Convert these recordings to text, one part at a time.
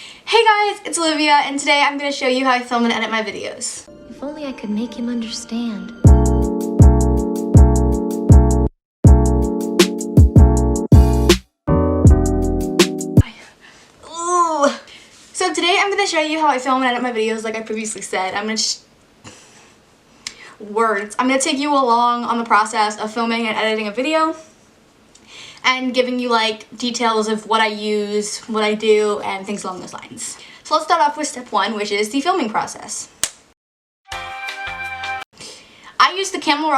Hey guys, it's Olivia, and today I'm going to show you how I film and edit my videos. If only I could make him understand. Ooh. So today I'm going to show you how I film and edit my videos like I previously said. I'm going to take you along on the process of filming and editing a video and giving you like details of what I use, what I do, and things along those lines. So let's start off with step one, which is the filming process. I use the Canon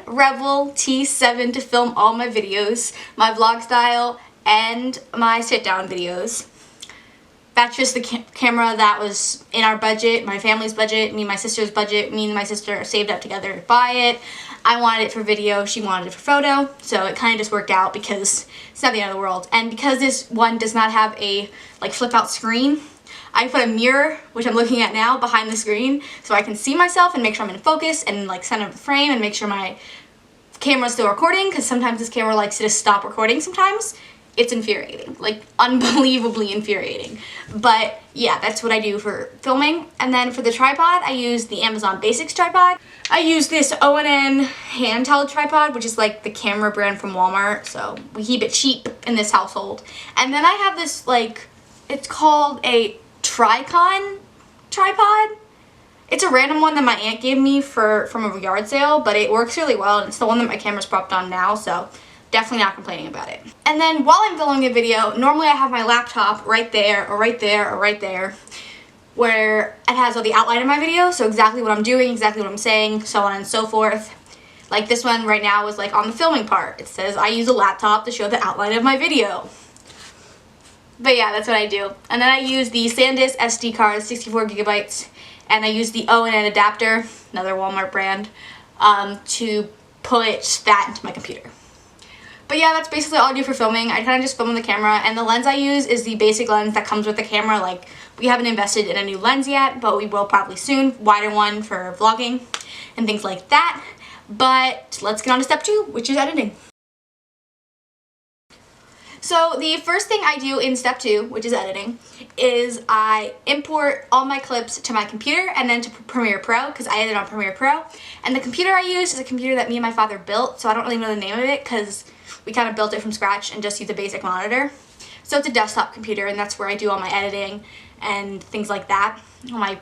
Rebel T7 to film all my videos, my vlog style, and my sit-down videos. That's just the camera that was in our budget, my family's budget, me and my sister's budget. Me and my sister saved up together to buy it. I wanted it for video, she wanted it for photo, so it kind of just worked out because it's not the end of the world. And because this one does not have a like flip out screen, I put a mirror, which I'm looking at now, behind the screen so I can see myself and make sure I'm in focus and like center the frame and make sure my camera's still recording, because sometimes this camera likes to just stop recording sometimes. It's infuriating, like unbelievably infuriating. But yeah, that's what I do for filming. And then for the tripod, I use the Amazon Basics tripod. I use this ONN handheld tripod, which is like the camera brand from Walmart, so we keep it cheap in this household. And then I have this like, it's called a Tricon tripod. It's a random one that my aunt gave me from a yard sale, but it works really well, and it's the one that my camera's propped on now, so definitely not complaining about it. And then while I'm filming a video, normally I have my laptop right there, or right there, or right there, where it has all the outline of my video, so exactly what I'm doing, exactly what I'm saying, so on and so forth. Like this one right now is like on the filming part. It says I use a laptop to show the outline of my video. But yeah, that's what I do. And then I use the SanDisk SD card, 64 gigabytes, and I use the ONN adapter, another Walmart brand, to put that into my computer. But yeah, that's basically all I do for filming. I kind of just film with the camera, and the lens I use is the basic lens that comes with the camera. Like, we haven't invested in a new lens yet, but we will probably soon. Wider one for vlogging and things like that. But let's get on to step two, which is editing. So the first thing I do in step two, which is editing, is I import all my clips to my computer and then to Premiere Pro, because I edit on Premiere Pro. And the computer I use is a computer that me and my father built, so I don't really know the name of it because we kind of built it from scratch and just use a basic monitor. So it's a desktop computer, and that's where I do all my editing and things like that. All my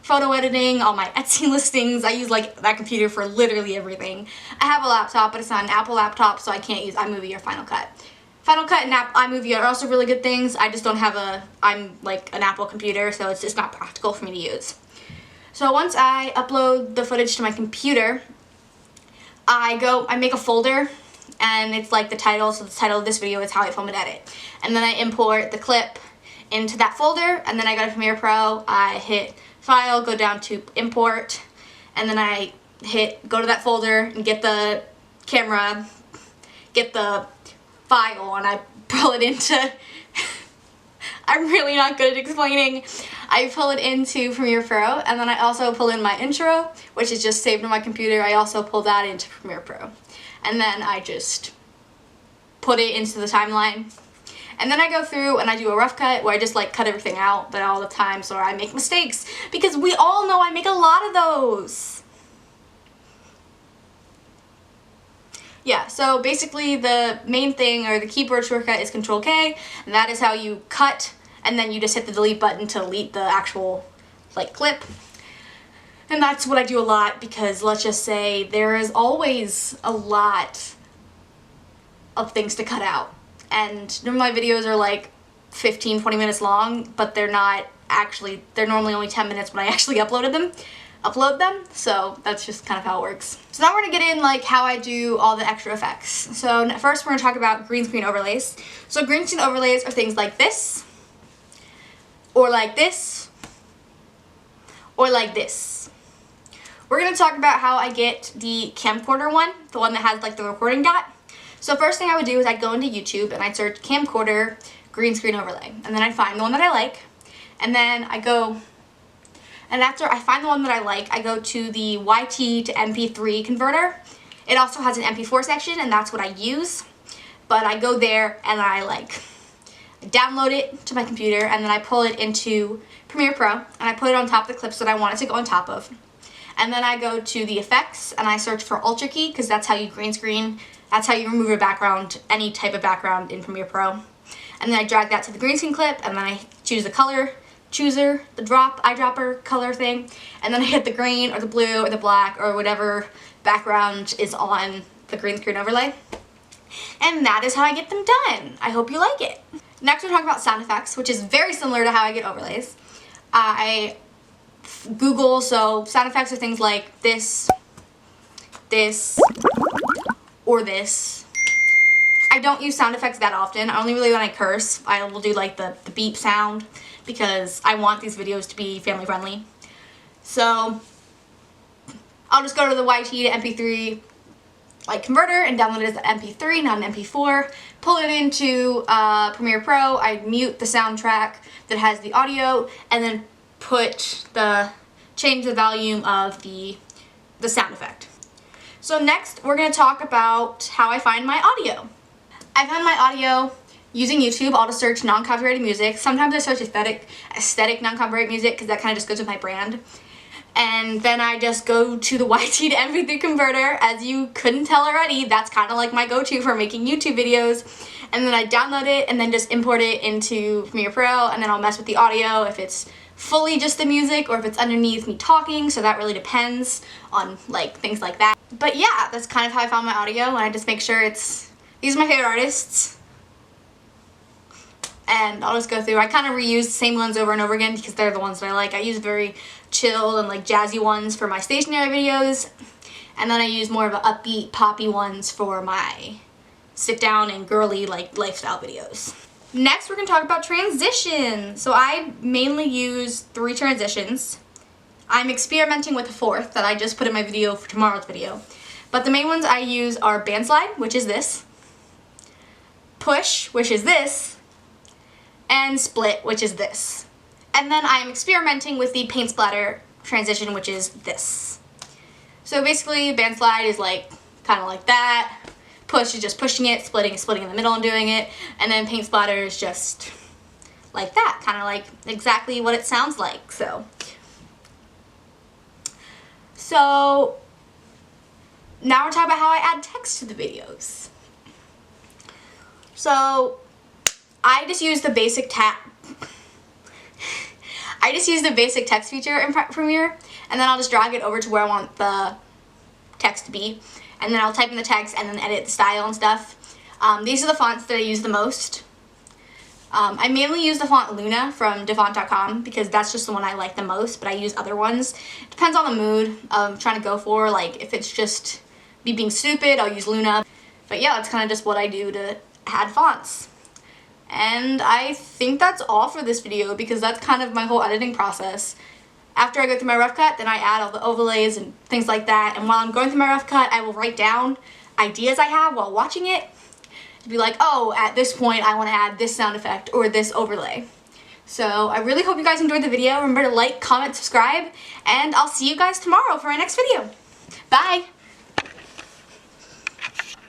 photo editing, all my Etsy listings. I use like that computer for literally everything. I have a laptop, but it's not an Apple laptop, so I can't use iMovie or Final Cut. Final Cut and iMovie are also really good things. I just don't have I'm like an Apple computer, so it's just not practical for me to use. So once I upload the footage to my computer, I make a folder, and it's like the title, so the title of this video is how I film and edit. And then I import the clip into that folder, and then I go to Premiere Pro, I hit File, go down to Import, and then I hit go to that folder and get the camera, get the file, and I pull it into I'm really not good at explaining. I pull it into Premiere Pro, and then I also pull in my intro, which is just saved on my computer. I also pull that into Premiere Pro. And then I just put it into the timeline. And then I go through and I do a rough cut where I just like cut everything out, but all the times where I make mistakes, because we all know I make a lot of those. Yeah, so basically the main thing, or the keyboard shortcut, is Control-K, and that is how you cut, and then you just hit the delete button to delete the actual like clip. And that's what I do a lot, because let's just say there is always a lot of things to cut out. And normally my videos are like 15-20 minutes long, but they're not actually, they're normally only 10 minutes when I actually upload them, so that's just kind of how it works. So now we're gonna get in like how I do all the extra effects. So first we're gonna talk about green screen overlays. So green screen overlays are things like this, or like this, or like this. We're gonna talk about how I get the camcorder one, the one that has like the recording dot. So first thing I would do is I'd go into YouTube and I'd search camcorder green screen overlay, and then I'd find the one that I like, and then I go, and after I find the one that I like, I go to the YT to MP3 converter. It also has an MP4 section, and that's what I use. But I go there and I download it to my computer, and then I pull it into Premiere Pro, and I put it on top of the clips that I want it to go on top of. And then I go to the effects and I search for Ultra Key, because that's how you green screen. That's how you remove a background, any type of background in Premiere Pro. And then I drag that to the green screen clip, and then I choose the color chooser, the eyedropper color thing, and then I hit the green or the blue or the black or whatever background is on the green screen overlay. And that is how I get them done. I hope you like it. Next we're talking about sound effects, which is very similar to how I get overlays. I Google, so sound effects are things like this, or this. I don't use sound effects that often. Only really when I curse. I will do like the beep sound because I want these videos to be family friendly. So I'll just go to the YT to MP3 converter and download it as an MP3, not an MP4. Pull it into Premiere Pro. I mute the soundtrack that has the audio, and then change the volume of the sound effect. So next we're going to talk about how I find my audio. I find my audio using YouTube. I'll just search non-copyrighted music. Sometimes I search aesthetic non-copyrighted music because that kind of just goes with my brand. And then I just go to the YT to MP3 converter. As you couldn't tell already, that's kind of like my go-to for making YouTube videos. And then I download it and then just import it into Premiere Pro, and then I'll mess with the audio if it's fully just the music or if it's underneath me talking, so that really depends on things like that. But yeah, that's kind of how I found my audio, and I just make sure these are my favorite artists. And I'll just go through. I kind of reuse the same ones over and over again because they're the ones that I like. I use very chill and jazzy ones for my stationary videos, and then I use more of an upbeat, poppy ones for my sit down and girly lifestyle videos. Next we're going to talk about transitions. So I mainly use 3 transitions. I'm experimenting with a 4th that I just put in my video for tomorrow's video. But the main ones I use are band slide, which is this, push, which is this, and split, which is this. And then I'm experimenting with the paint splatter transition, which is this. So basically band slide is kind of like that. Push is just pushing it, splitting is splitting in the middle and doing it, and then paint splatter is just like that, kind of like exactly what it sounds like. So now we're talking about how I add text to the videos. So I just use the basic text feature in Premiere, and then I'll just drag it over to where I want the text to be, and then I'll type in the text and then edit the style and stuff. These are the fonts that I use the most. I mainly use the font Luna from Dafont.com because that's just the one I like the most, but I use other ones. Depends on the mood I'm trying to go for. If it's just me being stupid, I'll use Luna. But yeah, that's kind of just what I do to add fonts. And I think that's all for this video because that's kind of my whole editing process. After I go through my rough cut, then I add all the overlays and things like that. And while I'm going through my rough cut, I will write down ideas I have while watching it to be like, oh, at this point I want to add this sound effect or this overlay. So I really hope you guys enjoyed the video. Remember to like, comment, subscribe, and I'll see you guys tomorrow for our next video. Bye!